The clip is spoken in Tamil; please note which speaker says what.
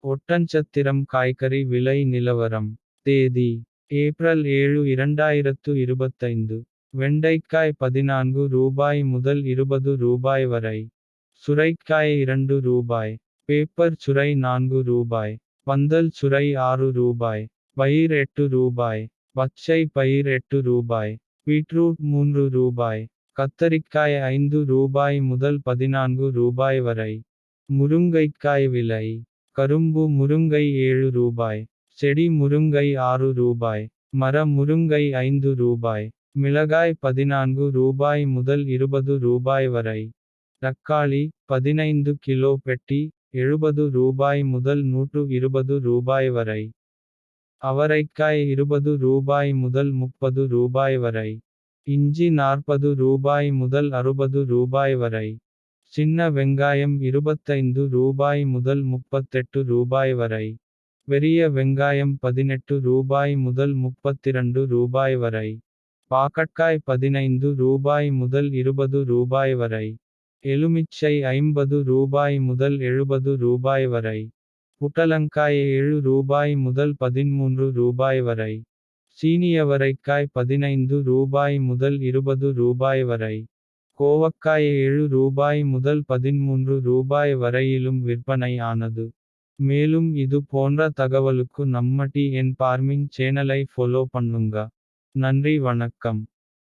Speaker 1: ஒட்டன்சத்திரம் காய்கறி விலை நிலவரம். தேதி ஏப்ரல் 7 2025. வெண்டைக்காய் ரூபாய் 14 முதல் ரூபாய் 20 வரை. சுரைக்காய் ரூபாய். பேப்பர் சுரை ரூபாய். பந்தல் சுரை ரூபாய். பயிர் ரூபாய். பச்சை பயிர் ரூபாய். பீட்ரூட் ரூபாய். கத்தரிக்காய் ரூபாய் முதல் ரூபாய் வரை. முருங்கைக்காய் விலை. கரும்பு முருங்கை ரூபாய். செடி முருங்கை ரூபாய். மர முருங்கை ரூபாய். மிளகாய் ரூபாய் முதல் ரூபாய் வரை. தக்காளி 15 கிலோ பெட்டி ரூபாய் முதல் ரூபாய் வரை. அவரைக்காய் ரூபாய் முதல் ரூபாய் வரை. இஞ்சி ரூபாய் முதல் ரூபாய் வரை. சின்ன வெங்காயம் ரூபாய் முதல் ரூபாய் வரை. பெரிய வெங்காயம் ரூபாய் முதல் ரூபாய் வரை. பாகற்காய் ரூபாய் முதல் ரூபாய் வரை. எலுமிச்சை ரூபாய் முதல் ரூபாய் வரை. புடலங்காய் ரூபாய் முதல் ரூபாய் வரை. சீனியவரைக்காய் ரூபாய் முதல் ரூபாய் வரை. கோவக்காய் ரூபாய் முதல் ரூபாய் வரையிலும் விற்பனை ஆனது. மேலும் இது போன்ற தகவலுக்கு நம்ம டிஎன் ஃபார்மிங் சேனலை ஃபாலோ பண்ணுங்க. நன்றி வணக்கம்.